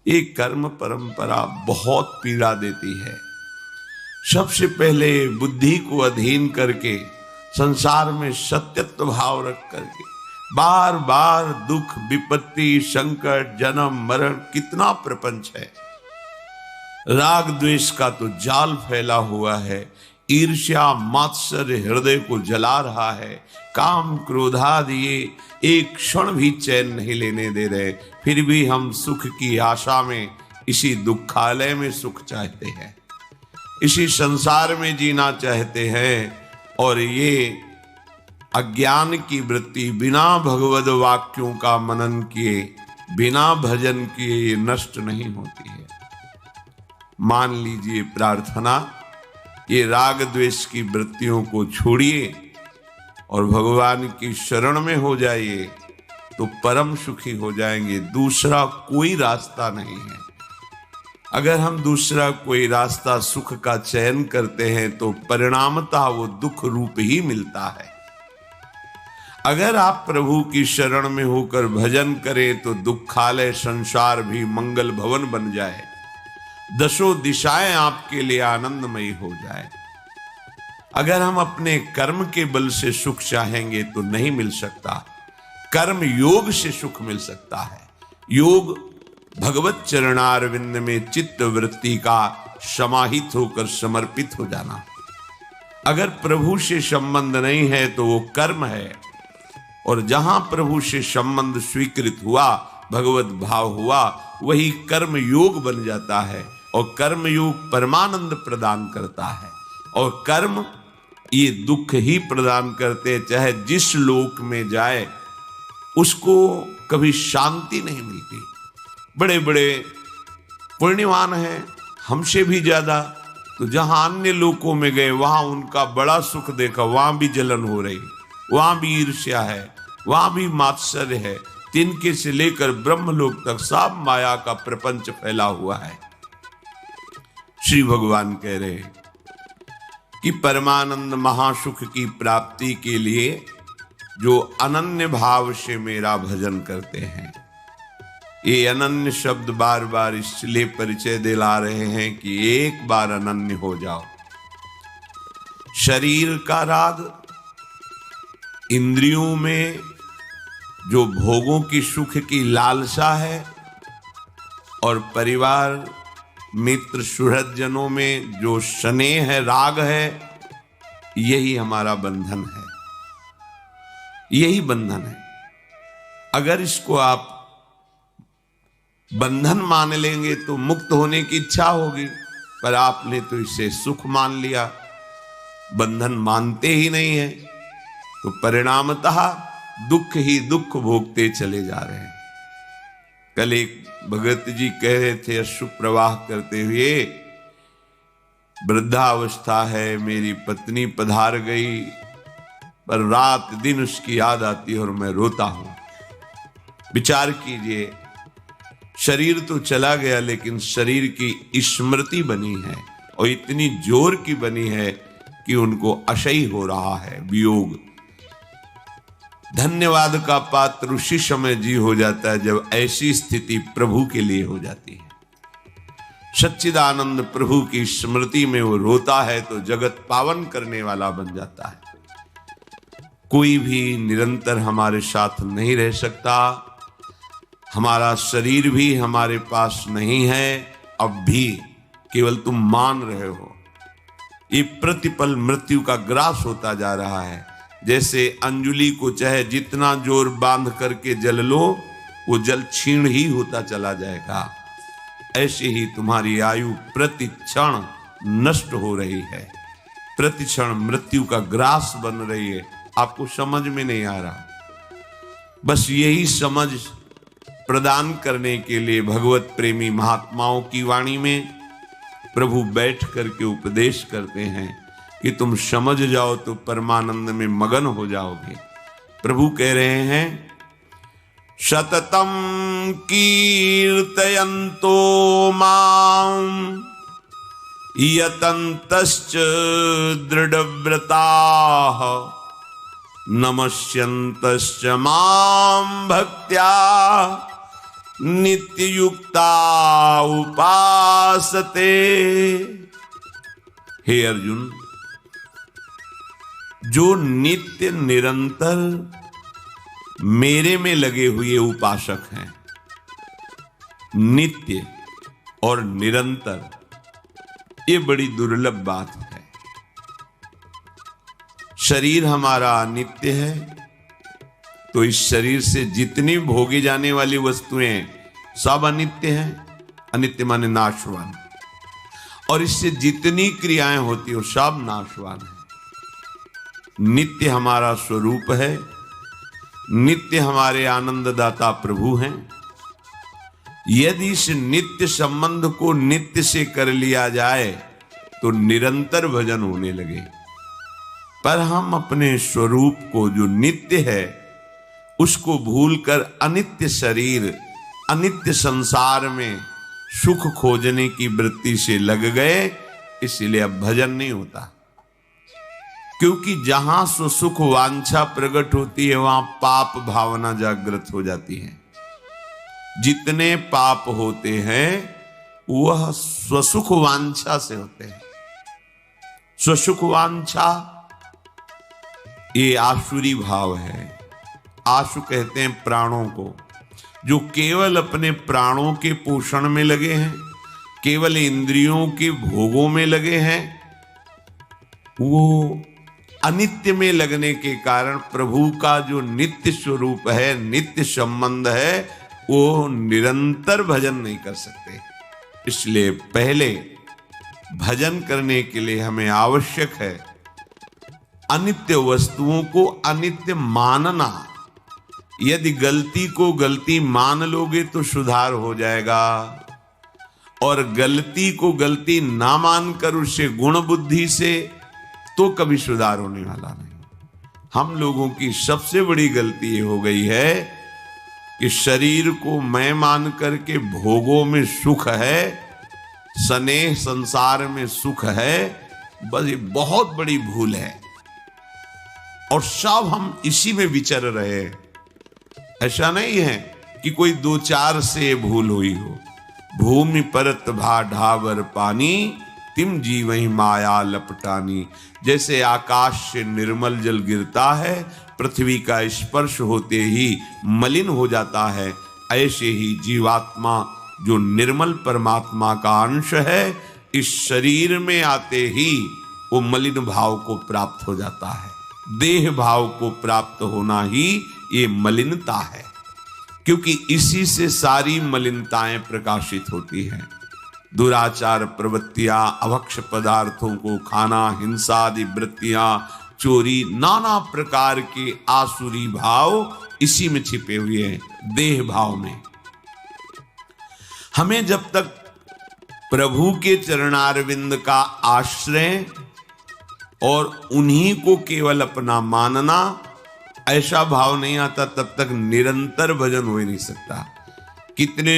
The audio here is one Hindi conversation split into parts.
ये कर्म परंपरा बहुत पीड़ा देती है। सबसे पहले बुद्धि को अधीन करके संसार में सत्यत्व भाव रख करके बार बार दुख विपत्ति संकट जन्म मरण, कितना प्रपंच है। राग द्वेष का तो जाल फैला हुआ है, ईर्ष्या मात्सर्य हृदय को जला रहा है, काम क्रोधादि ये एक क्षण भी चैन नहीं लेने दे रहे। फिर भी हम सुख की आशा में इसी दुखालय में सुख चाहते हैं, इसी संसार में जीना चाहते हैं। और ये अज्ञान की वृत्ति बिना भगवद वाक्यों का मनन किए, बिना भजन किए ये नष्ट नहीं होती है। मान लीजिए प्रार्थना, ये राग द्वेष की वृत्तियों को छोड़िए और भगवान की शरण में हो जाइए तो परम सुखी हो जाएंगे। दूसरा कोई रास्ता नहीं है। अगर हम दूसरा कोई रास्ता सुख का चयन करते हैं तो परिणामतः वो दुख रूप ही मिलता है। अगर आप प्रभु की शरण में होकर भजन करें तो दुखालय संसार भी मंगल भवन बन जाए, दसों दिशाएं आपके लिए आनंदमयी हो जाए। अगर हम अपने कर्म के बल से सुख चाहेंगे तो नहीं मिल सकता, कर्म योग से सुख मिल सकता है। योग भगवत चरणारविंद में चित्त वृत्ति का समाहित होकर समर्पित हो जाना। अगर प्रभु से संबंध नहीं है तो वो कर्म है, और जहां प्रभु से संबंध स्वीकृत हुआ, भगवत भाव हुआ, वही कर्म योग बन जाता है। और कर्म योग परमानंद प्रदान करता है, और कर्म ये दुख ही प्रदान करते, चाहे जिस लोक में जाए उसको कभी शांति नहीं मिलती। बड़े बड़े पुण्यवान हैं हमसे भी ज्यादा, तो जहां अन्य लोकों में गए वहां उनका बड़ा सुख देखा, वहां भी जलन हो रही, वहां भी ईर्ष्या है, वहां भी मात्सर्य है। तिनके से लेकर ब्रह्मलोक तक सब माया का प्रपंच फैला हुआ है। श्री भगवान कह रहे हैं कि परमानंद महासुख की प्राप्ति के लिए जो अनन्य भाव से मेरा भजन करते हैं, ये अनन्य शब्द बार बार इसलिए परिचय दिला रहे हैं कि एक बार अनन्य हो जाओ। शरीर का राग, इंद्रियों में जो भोगों की सुख की लालसा है, और परिवार मित्र सुहृदजनों में जो स्नेह है, राग है, यही हमारा बंधन है, यही बंधन है। अगर इसको आप बंधन मान लेंगे तो मुक्त होने की इच्छा होगी, पर आपने तो इसे सुख मान लिया, बंधन मानते ही नहीं है, तो परिणामतः दुख ही दुख भोगते चले जा रहे हैं। कल एक भगत जी कह रहे थे अश्रु प्रवाह करते हुए, वृद्धावस्था है, मेरी पत्नी पधार गई, पर रात दिन उसकी याद आती है और मैं रोता हूं। विचार कीजिए, शरीर तो चला गया लेकिन शरीर की स्मृति बनी है, और इतनी जोर की बनी है कि उनको असह्य हो रहा है वियोग। धन्यवाद का पात्र उसी समय जी हो जाता है जब ऐसी स्थिति प्रभु के लिए हो जाती है। सच्चिदानंद प्रभु की स्मृति में वो रोता है तो जगत पावन करने वाला बन जाता है। कोई भी निरंतर हमारे साथ नहीं रह सकता। हमारा शरीर भी हमारे पास नहीं है, अब भी केवल तुम मान रहे हो। ये प्रतिपल मृत्यु का ग्रास होता जा रहा है। जैसे अंजुली को चाहे जितना जोर बांध करके जल लो, वो जल क्षीण ही होता चला जाएगा। ऐसे ही तुम्हारी आयु प्रति क्षण नष्ट हो रही है, प्रति क्षण मृत्यु का ग्रास बन रही है। आपको समझ में नहीं आ रहा। बस यही समझ प्रदान करने के लिए भगवत प्रेमी महात्माओं की वाणी में प्रभु बैठ करके उपदेश करते हैं कि तुम समझ जाओ तो परमानंद में मगन हो जाओगे। प्रभु कह रहे हैं, सततम कीर्तयन्तो मां यतन्तश्च दृढ़व्रताः नमस्यन्तश्च मां भक्त्या नित्य युक्ता उपासते। हे अर्जुन, जो नित्य निरंतर मेरे में लगे हुए उपासक हैं, नित्य और निरंतर, ये बड़ी दुर्लभ बात है। शरीर हमारा नित्य है, तो इस शरीर से जितनी भोगी जाने वाली वस्तुएं सब अनित्य हैं। अनित्य माने नाशवान। और इससे जितनी क्रियाएं होती हो सब नाशवान है। नित्य हमारा स्वरूप है, नित्य हमारे आनंददाता प्रभु हैं। यदि इस नित्य संबंध को नित्य से कर लिया जाए तो निरंतर भजन होने लगे। पर हम अपने स्वरूप को जो नित्य है उसको भूलकर अनित्य शरीर, अनित्य संसार में सुख खोजने की वृत्ति से लग गए, इसलिए अब भजन नहीं होता। क्योंकि जहां सुख वांछा प्रकट होती है वहां पाप भावना जागृत हो जाती है। जितने पाप होते हैं वह स्वसुख वांछा से होते हैं। स्वसुख वांछा ये आसुरी भाव है। आशु कहते हैं प्राणों को, जो केवल अपने प्राणों के पोषण में लगे हैं, केवल इंद्रियों के भोगों में लगे हैं। वो अनित्य में लगने के कारण प्रभु का जो नित्य स्वरूप है, नित्य संबंध है, वो निरंतर भजन नहीं कर सकते। इसलिए पहले भजन करने के लिए हमें आवश्यक है अनित्य वस्तुओं को अनित्य मानना। यदि गलती को गलती मान लोगे तो सुधार हो जाएगा, और गलती को गलती ना मानकर उससे गुण बुद्धि से तो कभी सुधार होने वाला नहीं। हम लोगों की सबसे बड़ी गलती ये हो गई है कि शरीर को मैं मान करके भोगों में सुख है, स्नेह संसार में सुख है, बस ये बहुत बड़ी भूल है। और सब हम इसी में विचर रहे हैं। ऐसा नहीं है कि कोई दो चार से भूल हुई हो। भूमि परत भा ढावर पानी, तिम जीवहि माया लपटानी। जैसे आकाश से निर्मल जल गिरता है, पृथ्वी का स्पर्श होते ही मलिन हो जाता है, ऐसे ही जीवात्मा जो निर्मल परमात्मा का अंश है, इस शरीर में आते ही वो मलिन भाव को प्राप्त हो जाता है। देह भाव को प्राप्त होना ही ये मलिनता है, क्योंकि इसी से सारी मलिनताएं प्रकाशित होती हैं। दुराचार प्रवृत्तियां, अभक्ष पदार्थों को खाना, हिंसा आदि वृत्तियां, चोरी, नाना प्रकार के आसुरी भाव इसी में छिपे हुए हैं, देह भाव में। हमें जब तक प्रभु के चरणारविंद का आश्रय और उन्हीं को केवल अपना मानना ऐसा भाव नहीं आता, तब तक निरंतर भजन हो ही नहीं सकता। कितने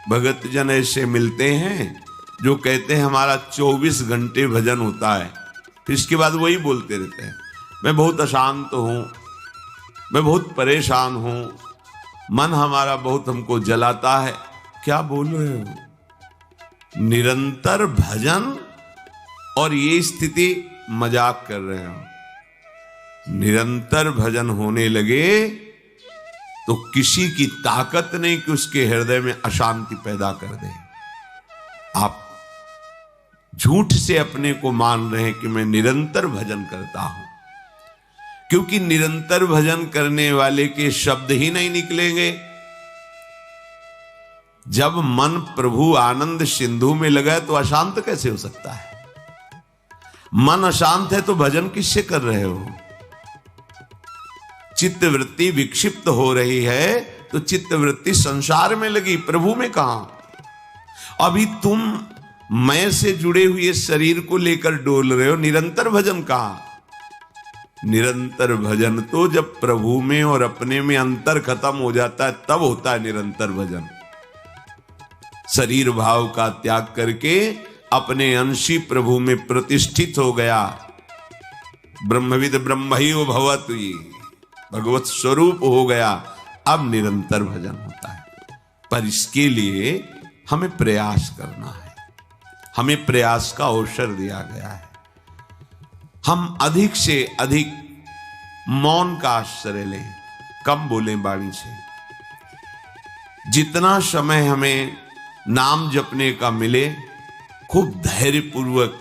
भगत जन ऐसे मिलते हैं जो कहते हैं हमारा 24 घंटे भजन होता है, फिर इसके बाद वही बोलते रहते हैं, मैं बहुत अशांत हूं, मैं बहुत परेशान हूं, मन हमारा बहुत हमको जलाता है। क्या बोल रहे हो? निरंतर भजन और ये स्थिति मजाक कर रहे हो। निरंतर भजन होने लगे तो किसी की ताकत नहीं कि उसके हृदय में अशांति पैदा कर दे। आप झूठ से अपने को मान रहे हैं कि मैं निरंतर भजन करता हूं, क्योंकि निरंतर भजन करने वाले के शब्द ही नहीं निकलेंगे। जब मन प्रभु आनंद सिंधु में लगा तो अशांत कैसे हो सकता है? मन अशांत है तो भजन किससे कर रहे हो? चित्त वृत्ति विक्षिप्त हो रही है तो चित्त वृत्ति संसार में लगी, प्रभु में कहां? अभी तुम मैं से जुड़े हुए शरीर को लेकर डोल रहे हो, निरंतर भजन कहां? निरंतर भजन तो जब प्रभु में और अपने में अंतर खत्म हो जाता है तब होता है निरंतर भजन। शरीर भाव का त्याग करके अपने अंशी प्रभु में प्रतिष्ठित हो गया। ब्रह्मविद ब्रह्मैव भवति, भगवत स्वरूप हो गया। अब निरंतर भजन होता है। पर इसके लिए हमें प्रयास करना है, हमें प्रयास का अवसर दिया गया है। हम अधिक से अधिक मौन का आश्रय लें, कम बोलें वाणी से। जितना समय हमें नाम जपने का मिले, खूब धैर्यपूर्वक,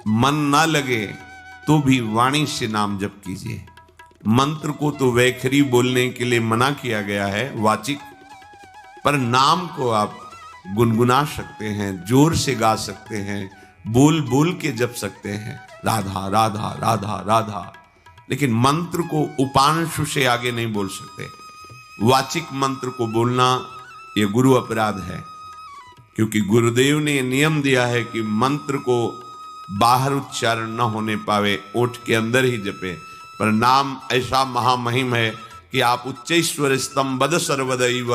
मन ना लगे तो भी वाणी से नाम जप कीजिए। मंत्र को तो वैखरी बोलने के लिए मना किया गया है, वाचिक, पर नाम को आप गुनगुना सकते हैं, जोर से गा सकते हैं, बोल बोल के जप सकते हैं, राधा राधा राधा राधा। लेकिन मंत्र को उपांशु से आगे नहीं बोल सकते। वाचिक मंत्र को बोलना ये गुरु अपराध है, क्योंकि गुरुदेव ने नियम दिया है कि मंत्र को बाहर उच्चारण न होने पावे, ओठ के अंदर ही जपे। पर नाम ऐसा महामहिम है कि आप उच्च स्वर स्तंभद सर्वदैव,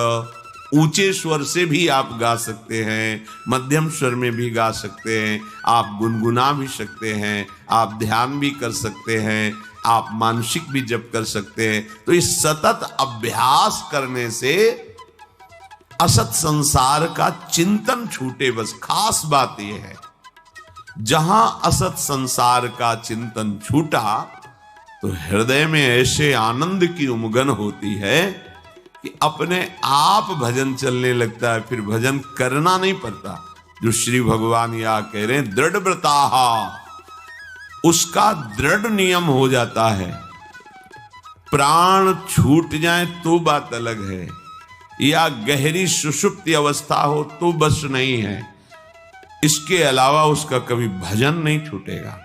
ऊंचे स्वर से भी आप गा सकते हैं, मध्यम स्वर में भी गा सकते हैं, आप गुनगुना भी सकते हैं, आप ध्यान भी कर सकते हैं, आप मानसिक भी जप कर सकते हैं। तो इस सतत अभ्यास करने से असत संसार का चिंतन छूटे। बस खास बात यह है, जहां असत संसार का चिंतन छूटा तो हृदय में ऐसे आनंद की उमगन होती है कि अपने आप भजन चलने लगता है, फिर भजन करना नहीं पड़ता। जो श्री भगवान यह कह रहे हैं, दृढ़ व्रताहा, उसका दृढ़ नियम हो जाता है। प्राण छूट जाए तो बात अलग है, या गहरी सुषुप्ति अवस्था हो तो बस नहीं है, इसके अलावा उसका कभी भजन नहीं छूटेगा।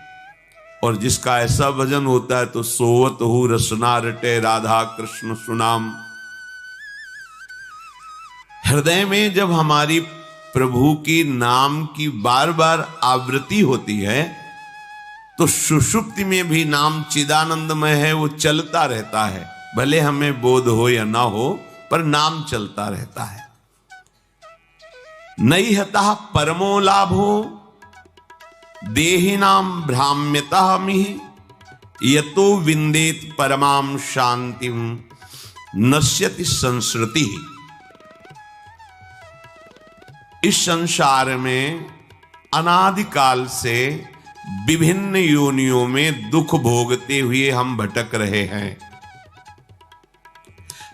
और जिसका ऐसा भजन होता है तो सोवत हूँ रसना रटे राधा कृष्ण सुनाम। हृदय में जब हमारी प्रभु की नाम की बार बार आवृत्ति होती है तो सुषुप्ति में भी नाम चिदानंदमय है, वो चलता रहता है। भले हमें बोध हो या ना हो, पर नाम चलता रहता है। नैहतः परमो लाभो देहिनाम भ्राम्यतः मिहि, यतो विंदेत परमाम शांतिम नश्यति संसृति। इस संसार में अनादिकाल से विभिन्न योनियों में दुख भोगते हुए हम भटक रहे हैं।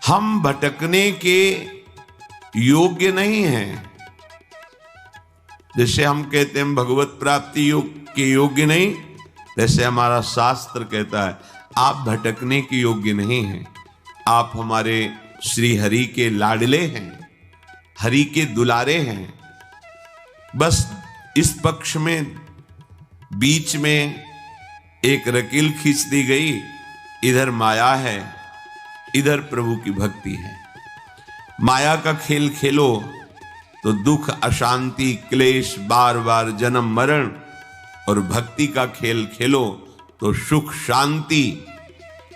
हम भटकने के योग्य नहीं हैं। जैसे हम कहते हैं भगवत प्राप्ति योग के योग्य नहीं, जैसे हमारा शास्त्र कहता है आप भटकने के योग्य नहीं हैं। आप हमारे श्री हरि के लाडले हैं, हरि के दुलारे हैं। बस इस पक्ष में बीच में एक रकील खींच दी गई, इधर माया है, इधर प्रभु की भक्ति है। माया का खेल खेलो तो दुख, अशांति, क्लेश, बार बार जन्म मरण, और भक्ति का खेल खेलो तो सुख, शांति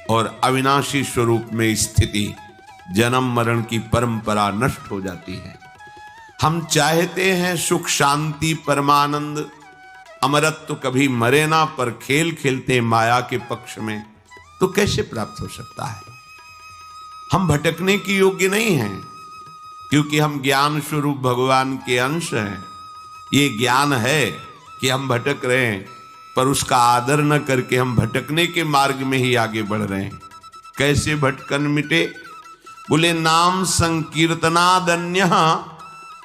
और अविनाशी स्वरूप में स्थिति। जन्म मरण की परंपरा नष्ट हो जाती है। हम चाहते हैं सुख, शांति, परमानंद, अमरत्व, कभी मरे ना, पर खेल खेलते माया के पक्ष में, तो कैसे प्राप्त हो सकता है? हम भटकने की योग्य नहीं हैं, क्योंकि हम ज्ञान स्वरूप भगवान के अंश हैं। ये ज्ञान है कि हम भटक रहे हैं, पर उसका आदर न करके हम भटकने के मार्ग में ही आगे बढ़ रहे हैं। कैसे भटकन मिटे? बोले नाम संकीर्तनादन्य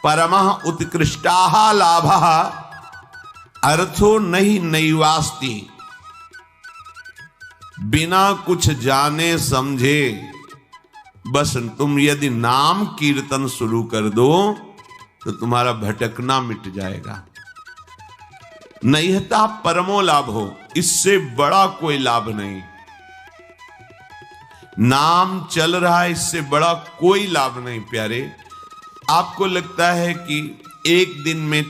परमः उत्कृष्टाः लाभः अर्थो नहीं नैवास्ति। बिना कुछ जाने समझे बस तुम यदि नाम कीर्तन शुरू कर दो तो तुम्हारा भटकना मिट जाएगा। नैहता परमो लाभ हो, इससे बड़ा कोई लाभ नहीं। नाम चल रहा है, इससे बड़ा कोई लाभ नहीं। प्यारे, आपको लगता है कि एक दिन में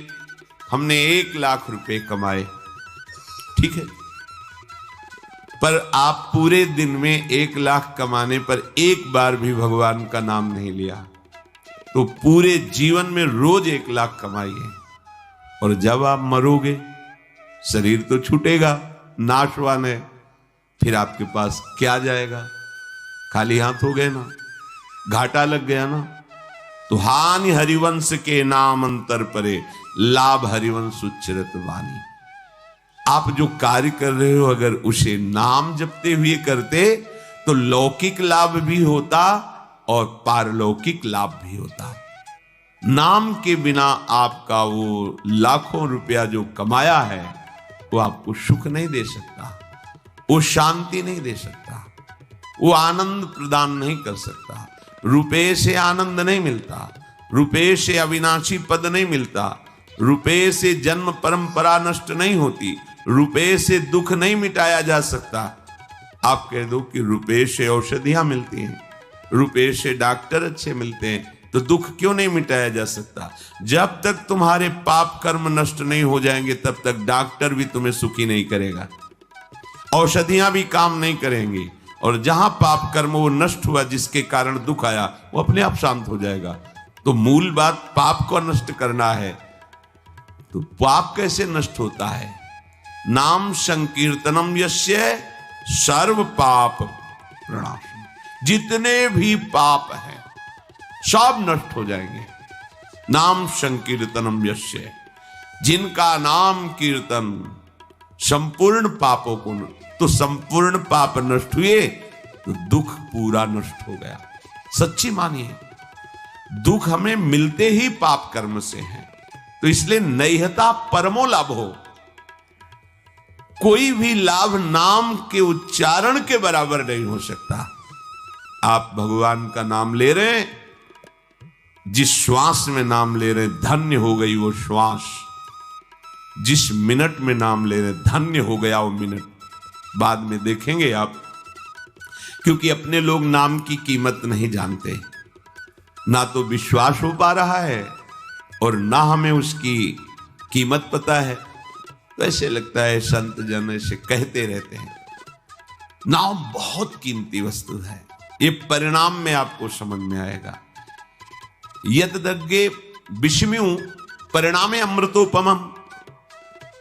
हमने 1 लाख रुपए कमाए, ठीक है, पर आप पूरे दिन में 1 लाख कमाने पर एक बार भी भगवान का नाम नहीं लिया, तो पूरे जीवन में रोज 1 लाख कमाइए, और जब आप मरोगे शरीर तो छूटेगा, नाशवान है, फिर आपके पास क्या जाएगा? खाली हाथ हो गए ना, घाटा लग गया ना। तो हानि हरिवंश के नाम अंतर परे, लाभ हरिवंश उच्चरत वाणी। आप जो कार्य कर रहे हो अगर उसे नाम जपते हुए करते तो लौकिक लाभ भी होता और पारलौकिक लाभ भी होता। नाम के बिना आपका वो लाखों रुपया जो कमाया है वो आपको सुख नहीं दे सकता, वो शांति नहीं दे सकता, वो आनंद प्रदान नहीं कर सकता। रुपये से आनंद नहीं मिलता, रुपये से अविनाशी पद नहीं मिलता, रुपये से जन्म परंपरा नष्ट नहीं होती, रुपये से दुख नहीं मिटाया जा सकता। आप कह दो कि रुपये से औषधियां मिलती हैं, रुपये से डॉक्टर अच्छे मिलते हैं, तो दुख क्यों नहीं मिटाया जा सकता? जब तक तुम्हारे पाप कर्म नष्ट नहीं हो जाएंगे तब तक डॉक्टर भी तुम्हें सुखी नहीं करेगा, औषधियां भी काम नहीं करेंगी, और जहां पाप कर्म वो नष्ट हुआ जिसके कारण दुख आया वो अपने आप शांत हो जाएगा। तो मूल बात पाप को नष्ट करना है। तो पाप कैसे नष्ट होता है? नाम संकीर्तनम यस्य सर्व पाप प्रणाशम। जितने भी पाप हैं सब नष्ट हो जाएंगे। नाम संकीर्तनम यस्य, जिनका नाम कीर्तन संपूर्ण पापों को, तो संपूर्ण पाप नष्ट हुए तो दुख पूरा नष्ट हो गया। सच्ची मानिए, दुख हमें मिलते ही पाप कर्म से है, तो इसलिए नैहता परमो लाभ हो। कोई भी लाभ नाम के उच्चारण के बराबर नहीं हो सकता। आप भगवान का नाम ले रहे हैं, जिस श्वास में नाम ले रहे हैं धन्य हो गई वो श्वास, जिस मिनट में नाम ले रहे हैं धन्य हो गया वो मिनट। बाद में देखेंगे आप, क्योंकि अपने लोग नाम की कीमत नहीं जानते, ना तो विश्वास हो पा रहा है और ना हमें उसकी कीमत पता है। तो ऐसे लगता है संत जन ऐसे कहते रहते हैं। नाम बहुत कीमती वस्तु है, ये परिणाम में आपको समझ में आएगा। यद्दग्गे विषम्यु परिणामे अमृतोपमम,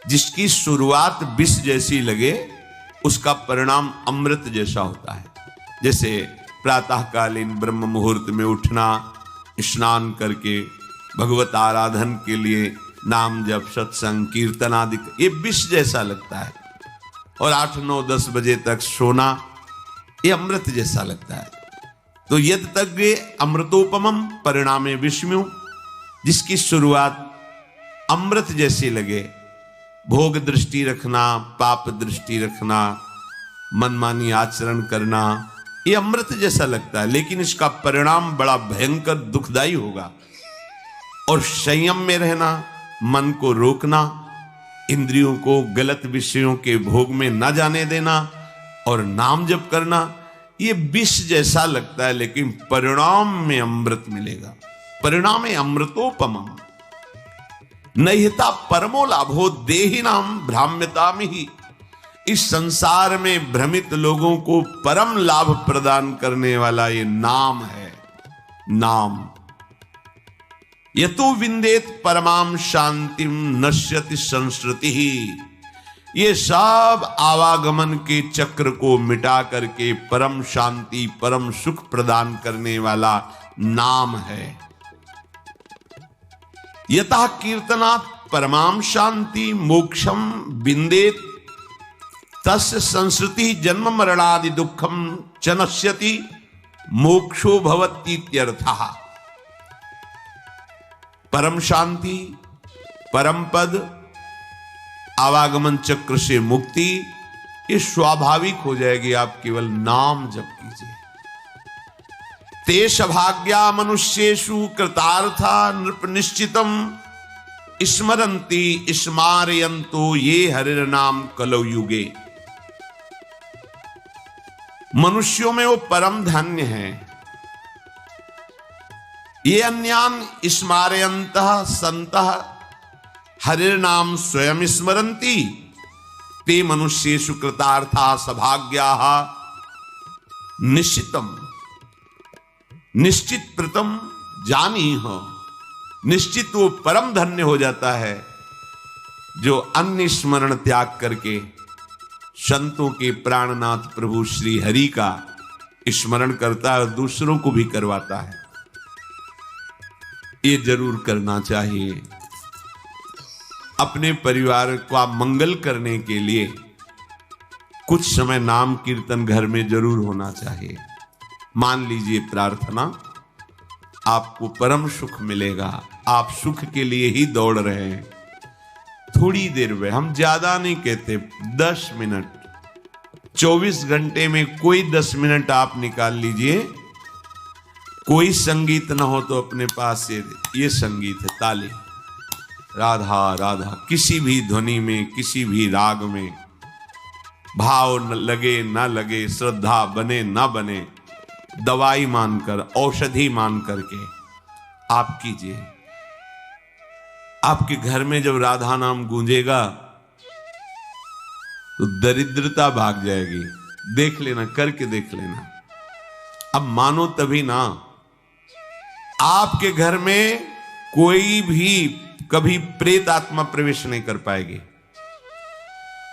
जिसकी शुरुआत विष जैसी लगे उसका परिणाम अमृत जैसा होता है। जैसे प्रातःकालीन ब्रह्म मुहूर्त में उठना, स्नान करके भगवत आराधन के लिए नाम जप सत्संग कीर्तन आदि, ये विष जैसा लगता है। और 8, 9, 10 बजे तक सोना, ये अमृत जैसा लगता है। तो यद्दग्गे अमृतोपमम परिणामे विषम्यु, जिसकी शुरुआत अमृत जैसी लगे। भोग दृष्टि रखना, पाप दृष्टि रखना, मनमानी आचरण करना, ये अमृत जैसा लगता है, लेकिन इसका परिणाम बड़ा भयंकर दुखदाई होगा। और संयम में रहना, मन को रोकना, इंद्रियों को गलत विषयों के भोग में न जाने देना और नाम जप करना, ये विष जैसा लगता है, लेकिन परिणाम में अमृत मिलेगा। परिणाम अमृतोपमम नैहता परमो लाभो देहि नाम भ्राम्यता में ही। इस संसार में भ्रमित लोगों को परम लाभ प्रदान करने वाला ये नाम है। नाम यतो विंदेत परमाम शांतिम नश्यति संस्कृति ही। ये सब आवागमन के चक्र को मिटा करके परम शांति परम सुख प्रदान करने वाला नाम है। यतः कीर्तनात् परमाम शांति मोक्षम विंदेत तस्य संस्कृति जन्म मरणादि दुखम च नश्यति मोक्षो भवतीत्यर्थः। परम शांति, परम पद, आवागमन चक्र से मुक्ति, ये स्वाभाविक हो जाएगी। आप केवल नाम जप कीजिए। तेष भाग्या मनुष्येषु कृतार्था नृप निश्चितम स्मरन्ति स्मारयन्तो ये हरिर नाम कलौ युगे। मनुष्यों में वो परम धन्य है। ये अन्यान स्मारयन्तः सन्तः हरिर नाम स्वयं स्मरन्ति ते मनुष्येषु कृतार्था सभाग्याः निश्चितम। निश्चित प्रथम जानी हो, निश्चित वो परम धन्य हो जाता है जो अन्य स्मरण त्याग करके संतों के प्राणनाथ प्रभु श्री हरि का स्मरण करता है और दूसरों को भी करवाता है। ये जरूर करना चाहिए। अपने परिवार का मंगल करने के लिए कुछ समय नाम कीर्तन घर में जरूर होना चाहिए। मान लीजिए प्रार्थना, आपको परम सुख मिलेगा। आप सुख के लिए ही दौड़ रहे हैं। थोड़ी देर में, हम ज्यादा नहीं कहते, 10 मिनट, 24 घंटे में कोई 10 मिनट आप निकाल लीजिए। कोई संगीत ना हो तो अपने पास ये संगीत है, ताली, राधा राधा, किसी भी ध्वनि में, किसी भी राग में, भाव लगे ना लगे, श्रद्धा बने ना बने, दवाई मानकर, औषधि मान करके आप कीजिए। आपके घर में जब राधा नाम गूंजेगा तो दरिद्रता भाग जाएगी। देख लेना, करके देख लेना। अब मानो तभी ना। आपके घर में कोई भी कभी प्रेत आत्मा प्रवेश नहीं कर पाएगी।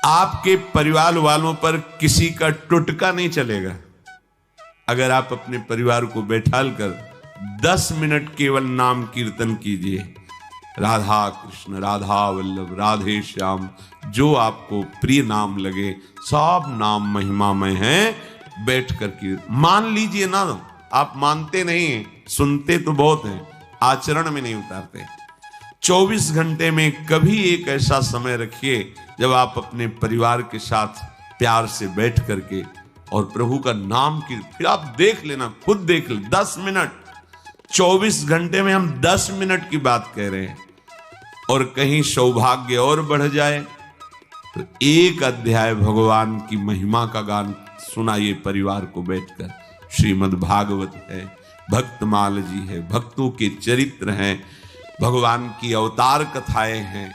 आपके परिवार वालों पर किसी का टुटका नहीं चलेगा। अगर आप अपने परिवार को बैठाल कर 10 मिनट केवल नाम कीर्तन कीजिए, राधा कृष्ण, राधा वल्लभ, राधे श्याम, जो आपको प्रिय नाम लगे, सब नाम महिमामय हैं। बैठ कर के मान लीजिए ना। आप मानते नहीं हैं, सुनते तो बहुत हैं, आचरण में नहीं उतारते। 24 घंटे में कभी एक ऐसा समय रखिए जब आप अपने परिवार के साथ प्यार से बैठ करके और प्रभु का नाम की, फिर आप देख लेना, खुद देख ले। 10 मिनट, 24 घंटे में हम 10 मिनट की बात कह रहे हैं। और कहीं सौभाग्य और बढ़ जाए तो एक अध्याय भगवान की महिमा का गान सुनाइए परिवार को बैठकर। श्रीमद् भागवत है, भक्तमाल जी है, भक्तों के चरित्र हैं, भगवान की अवतार कथाएं हैं।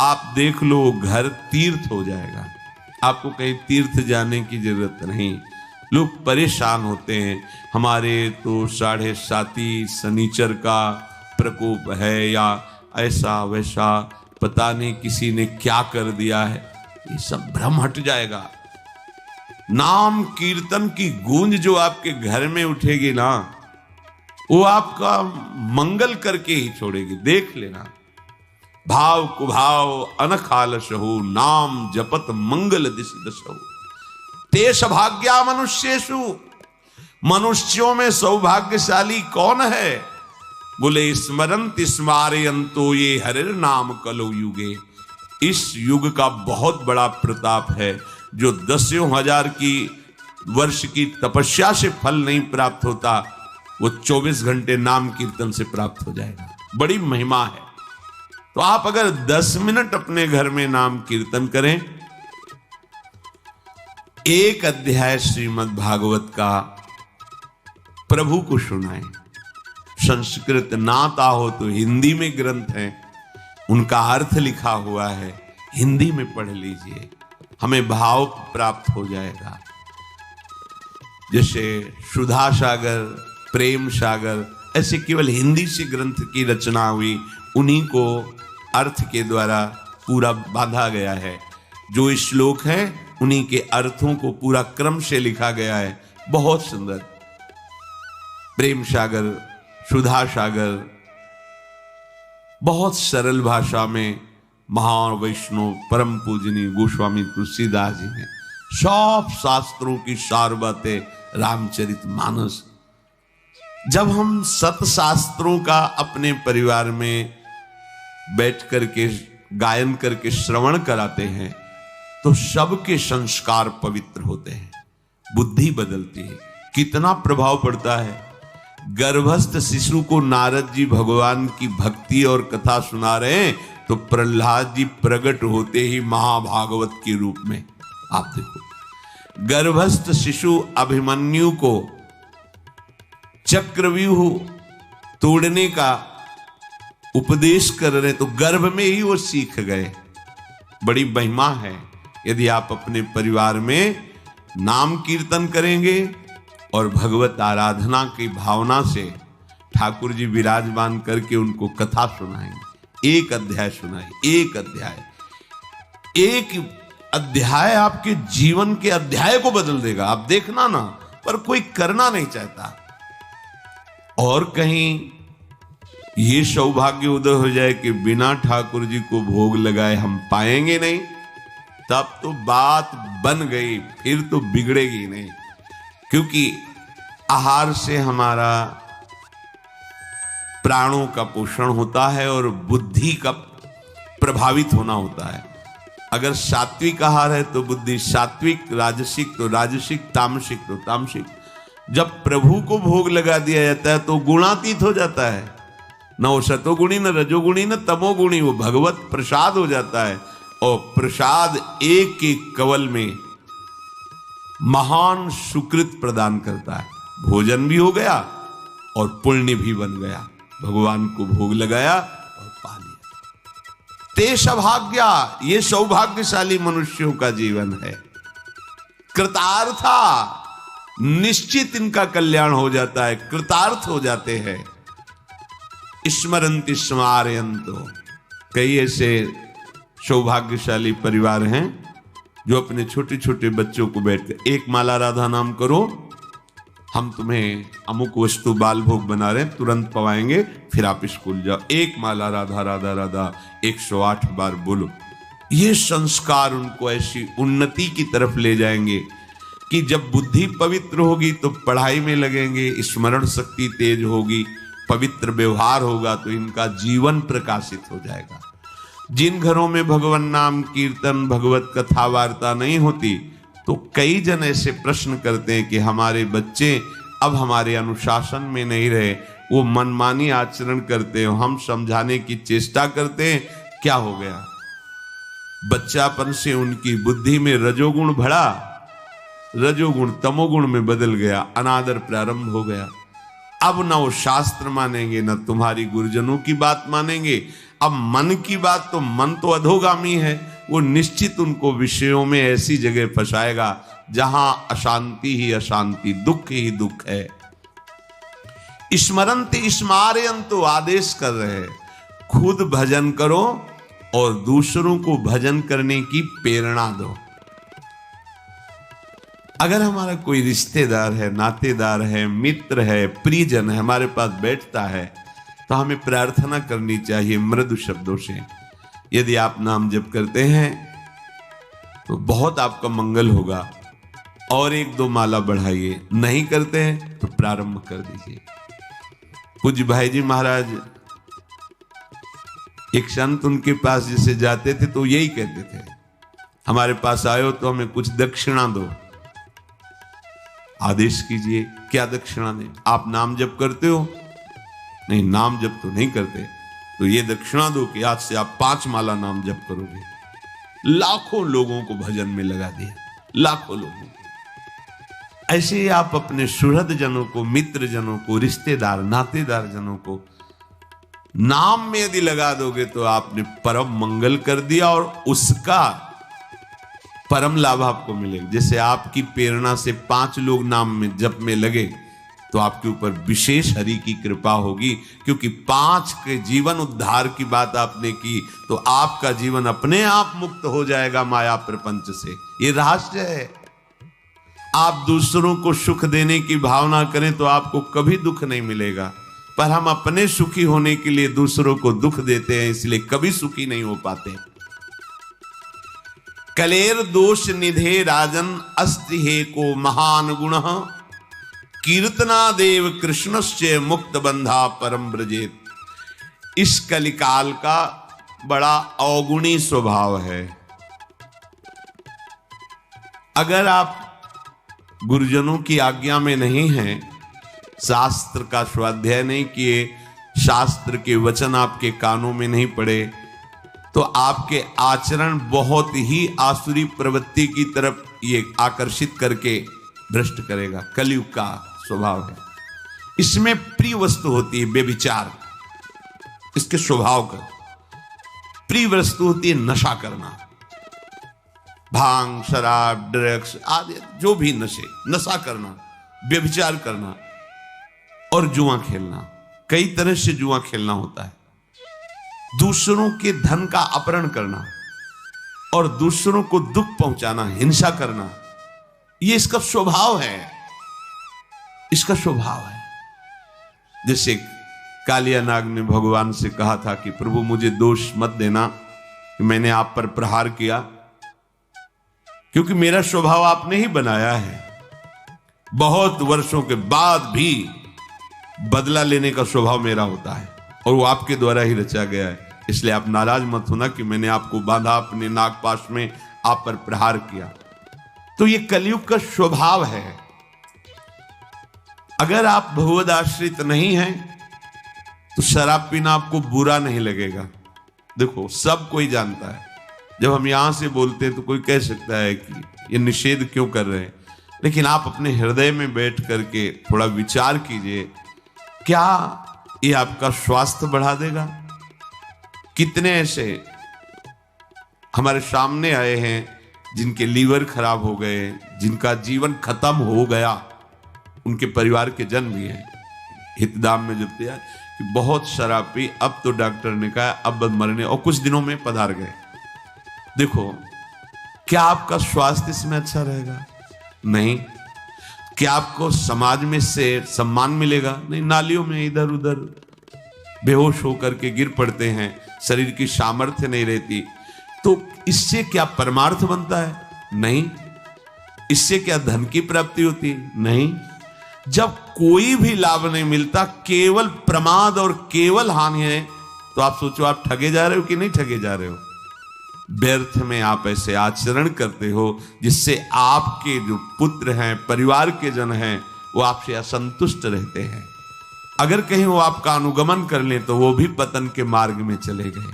आप देख लो, घर तीर्थ हो जाएगा। आपको कहीं तीर्थ जाने की जरूरत नहीं। लोग परेशान होते हैं, हमारे तो 7.5 शनिचर का प्रकोप है, या ऐसा वैसा, पता नहीं किसी ने क्या कर दिया है। ये सब भ्रम हट जाएगा। नाम कीर्तन की गूंज जो आपके घर में उठेगी ना, वो आपका मंगल करके ही छोड़ेगी। देख लेना। भाव कुभाव अनखालसहु, नाम जपत मंगल दिश दसहु। तेष भाग्या मनुष्येषु, मनुष्यों में सौभाग्यशाली कौन है? बोले स्मरंत स्मारयंतो ये हरिर नाम कलो युगे। इस युग का बहुत बड़ा प्रताप है। जो 10,000 की वर्ष की तपस्या से फल नहीं प्राप्त होता, वो 24 घंटे नाम कीर्तन से प्राप्त हो जाएगा। बड़ी महिमा है। तो आप अगर 10 मिनट अपने घर में नाम कीर्तन करें, एक अध्याय श्रीमद् भागवत का प्रभु को सुनाएं। संस्कृत ना आता हो तो हिंदी में ग्रंथ है, उनका अर्थ लिखा हुआ है, हिंदी में पढ़ लीजिए, हमें भाव प्राप्त हो जाएगा। जैसे सुधा सागर, प्रेम सागर, ऐसे केवल हिंदी से ग्रंथ की रचना हुई, उन्हीं को अर्थ के द्वारा पूरा बांधा गया है। जो श्लोक हैं उन्हीं के अर्थों को पूरा क्रम से लिखा गया है। बहुत सुंदर। प्रेम सागर, सुधा सागर, बहुत सरल भाषा में महान वैष्णव परम पूजनीय गोस्वामी तुलसीदास जी ने सब शास्त्रों की सार बातें, रामचरितमानस। जब हम सतशास्त्रों का अपने परिवार में बैठ करके गायन करके श्रवण कराते हैं तो सबके संस्कार पवित्र होते हैं, बुद्धि बदलती है। कितना प्रभाव पड़ता है। गर्भस्थ शिशु को नारद जी भगवान की भक्ति और कथा सुना रहे हैं तो प्रहलाद जी प्रकट होते ही महाभागवत के रूप में। आप देखो, गर्भस्थ शिशु अभिमन्यु को चक्रव्यूह तोड़ने का उपदेश कर रहे, तो गर्भ में ही वो सीख गए। बड़ी महिमा है। यदि आप अपने परिवार में नाम कीर्तन करेंगे और भगवत आराधना की भावना से ठाकुर जी विराजमान करके उनको कथा सुनाएंगे, एक अध्याय सुनाएंगे, एक अध्याय, एक अध्याय आपके जीवन के अध्याय को बदल देगा। आप देखना ना, पर कोई करना नहीं चाहता। और कहीं ये सौभाग्य उदय हो जाए कि बिना ठाकुर जी को भोग लगाए हम पाएंगे नहीं, तब तो बात बन गई, फिर तो बिगड़ेगी नहीं। क्योंकि आहार से हमारा प्राणों का पोषण होता है और बुद्धि का प्रभावित होना होता है। अगर सात्विक आहार है तो बुद्धि सात्विक, राजसिक तो राजसिक, तामसिक तो तामसिक। जब प्रभु को भोग लगा दिया जाता है तो गुणातीत हो जाता है, न वो सतोगुणी, न रजोगुणी, न तमोगुणी, वो भगवत प्रसाद हो जाता है। और प्रसाद एक एक कवल में महान सुकृत प्रदान करता है। भोजन भी हो गया और पुण्य भी बन गया, भगवान को भोग लगाया और पा लिया। ते सौभाग्या, ये सौभाग्यशाली मनुष्यों का जीवन है। कृतार्था, निश्चित इनका कल्याण हो जाता है, कृतार्थ हो जाते हैं। स्मरन्ति स्मारयन्तो, कई ऐसे सौभाग्यशाली परिवार हैं जो अपने छोटे छोटे बच्चों को बैठकर एक माला राधा नाम करो, हम तुम्हें अमुक वस्तु बाल भोग बना रहे हैं, तुरंत पवाएंगे, फिर आप स्कूल जाओ। एक माला राधा राधा राधा 108 बार बोलो। ये संस्कार उनको ऐसी उन्नति की तरफ ले जाएंगे कि जब बुद्धि पवित्र होगी तो पढ़ाई में लगेंगे, स्मरण शक्ति तेज होगी, पवित्र व्यवहार होगा तो इनका जीवन प्रकाशित हो जाएगा। जिन घरों में भगवान नाम कीर्तन, भगवत कथा वार्ता नहीं होती, तो कई जन ऐसे प्रश्न करते हैं कि हमारे बच्चे अब हमारे अनुशासन में नहीं रहे, वो मनमानी आचरण करते हैं, हम समझाने की चेष्टा करते हैं, क्या हो गया? बच्चापन से उनकी बुद्धि में रजोगुण बढ़ा, रजोगुण तमोगुण में बदल गया, अनादर प्रारंभ हो गया। अब ना वो शास्त्र मानेंगे, ना तुम्हारी गुरुजनों की बात मानेंगे। अब मन की बात, तो मन तो अधोगामी है, वो निश्चित उनको विषयों में ऐसी जगह फंसाएगा जहां अशांति ही अशांति, दुख ही दुख है। स्मरन्ति स्मारयन्तु, आदेश कर रहे हैं, खुद भजन करो और दूसरों को भजन करने की प्रेरणा दो। अगर हमारा कोई रिश्तेदार है, नातेदार है, मित्र है, प्रियजन है, हमारे पास बैठता है, तो हमें प्रार्थना करनी चाहिए मृदु शब्दों से। यदि आप नाम जप करते हैं तो बहुत आपका मंगल होगा, और 1-2 माला बढ़ाइए। नहीं करते हैं तो प्रारंभ कर दीजिए। पूज्य भाई जी महाराज, एक संत उनके पास जैसे जाते थे तो यही कहते थे, हमारे पास आए हो तो हमें कुछ दक्षिणा दो। आदेश कीजिए, क्या दक्षिणा दें? आप नाम जप करते हो? नहीं, नाम जप तो नहीं करते, तो ये दक्षिणा दो कि आज से आप 5 माला नाम जप करोगे। लाखों लोगों को भजन में लगा दिया, लाखों लोगों को। ऐसे ही आप अपने सुहृद जनों को, मित्र जनों को, रिश्तेदार नातेदार जनों को नाम में यदि लगा दोगे तो आपने परम मंगल कर दिया, और उसका परम लाभ आपको मिलेगा। जैसे आपकी प्रेरणा से 5 लोग नाम में जप में लगे तो आपके ऊपर विशेष हरि की कृपा होगी, क्योंकि 5 के जीवन उद्धार की बात आपने की, तो आपका जीवन अपने आप मुक्त हो जाएगा माया प्रपंच से। ये रहस्य है। आप दूसरों को सुख देने की भावना करें तो आपको कभी दुख नहीं मिलेगा, पर हम अपने सुखी होने के लिए दूसरों को दुख देते हैं, इसलिए कभी सुखी नहीं हो पाते। कलेर दोष निधे राजन अस्ति हे को महान गुण, कीर्तना देव कृष्णस्य मुक्त बंधा परम ब्रजेत। इस कलिकाल का बड़ा अवगुणी स्वभाव है। अगर आप गुरुजनों की आज्ञा में नहीं हैं, शास्त्र का स्वाध्याय नहीं किए, शास्त्र के वचन आपके कानों में नहीं पड़े, तो आपके आचरण बहुत ही आसुरी प्रवृत्ति की तरफ ये आकर्षित करके भ्रष्ट करेगा। कलयुग का स्वभाव है। इसमें प्रिय वस्तु होती है व्यभिचार, इसके स्वभाव का। प्रिय वस्तु होती है नशा करना, भांग, शराब, ड्रग्स आदि जो भी नशे, नशा करना, व्यभिचार करना और जुआ खेलना। कई तरह से जुआ खेलना होता है। दूसरों के धन का अपहरण करना और दूसरों को दुख पहुंचाना, हिंसा करना, ये इसका स्वभाव है। इसका स्वभाव है। जैसे कालिया नाग ने भगवान से कहा था कि प्रभु मुझे दोष मत देना कि मैंने आप पर प्रहार किया, क्योंकि मेरा स्वभाव आपने ही बनाया है। बहुत वर्षों के बाद भी बदला लेने का स्वभाव मेरा होता है और वो आपके द्वारा ही रचा गया है। इसलिए आप नाराज मत होना कि मैंने आपको बांधा अपने नागपाश में, आप पर प्रहार किया। तो ये कलयुग का स्वभाव है। अगर आप भगवद आश्रित नहीं हैं तो शराब पीना आपको बुरा नहीं लगेगा। देखो, सब कोई जानता है, जब हम यहां से बोलते हैं तो कोई कह सकता है कि ये निषेध क्यों कर रहे हैं, लेकिन आप अपने हृदय में बैठ करके थोड़ा विचार कीजिए, क्या ये आपका स्वास्थ्य बढ़ा देगा? कितने ऐसे हमारे सामने आए हैं जिनके लीवर खराब हो गए, जिनका जीवन खत्म हो गया, उनके परिवार के जन भी हैं। हितदाम में जब दिया कि बहुत शराब पी, अब तो डॉक्टर ने कहा अब मरने, और कुछ दिनों में पधार गए। देखो, क्या आपका स्वास्थ्य इसमें अच्छा रहेगा? नहीं। क्या आपको समाज में से सम्मान मिलेगा? नहीं। नालियों में इधर उधर बेहोश होकर के गिर पड़ते हैं, शरीर की सामर्थ्य नहीं रहती, तो इससे क्या परमार्थ बनता है? नहीं। इससे क्या धन की प्राप्ति होती है? नहीं। जब कोई भी लाभ नहीं मिलता, केवल प्रमाद और केवल हानि है, तो आप सोचो आप ठगे जा रहे हो कि नहीं ठगे जा रहे हो? व्यर्थ में आप ऐसे आचरण करते हो जिससे आपके जो पुत्र हैं, परिवार के जन हैं, वो आपसे असंतुष्ट रहते हैं। अगर कहीं वो आपका अनुगमन कर लें तो वो भी पतन के मार्ग में चले गए।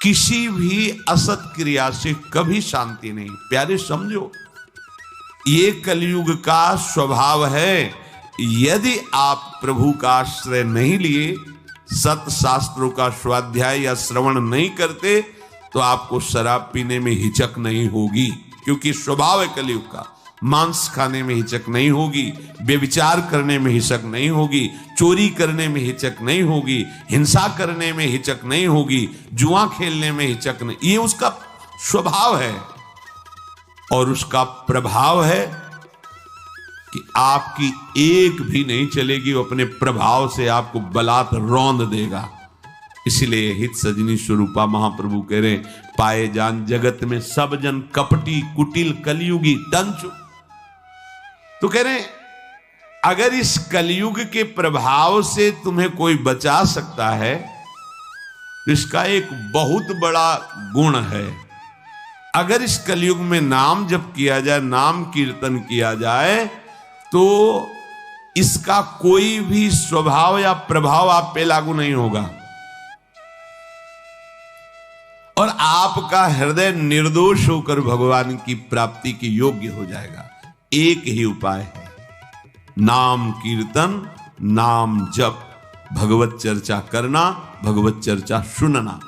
किसी भी असत क्रिया से कभी शांति नहीं। प्यारे समझो, ये कलयुग का स्वभाव है। यदि आप प्रभु का आश्रय नहीं लिए, सत शास्त्रों का स्वाध्याय या श्रवण नहीं करते, तो आपको शराब पीने में हिचक नहीं होगी, क्योंकि स्वभाव है कलयुग का। मांस खाने में हिचक नहीं होगी, व्यभिचार करने में हिचक नहीं होगी, चोरी करने में हिचक नहीं होगी, हिंसा करने में हिचक नहीं होगी, जुआ खेलने में हिचक नहीं। ये उसका स्वभाव है और उसका प्रभाव है कि आपकी एक भी नहीं चलेगी, वो अपने प्रभाव से आपको बलात् रौंद देगा। इसलिए हित सजनी स्वरूपा महाप्रभु कह रहे, पाए जान जगत में सब जन कपटी कुटिल कलयुगी टंचु। तो कह रहे, अगर इस कलयुग के प्रभाव से तुम्हें कोई बचा सकता है तो इसका एक बहुत बड़ा गुण है। अगर इस कलयुग में नाम जप किया जाए, नाम कीर्तन किया जाए, तो इसका कोई भी स्वभाव या प्रभाव आप पे लागू नहीं होगा और आपका हृदय निर्दोष होकर भगवान की प्राप्ति के योग्य हो जाएगा। एक ही उपाय है, नाम कीर्तन, नाम जप, भगवत चर्चा करना, भगवत चर्चा सुनना।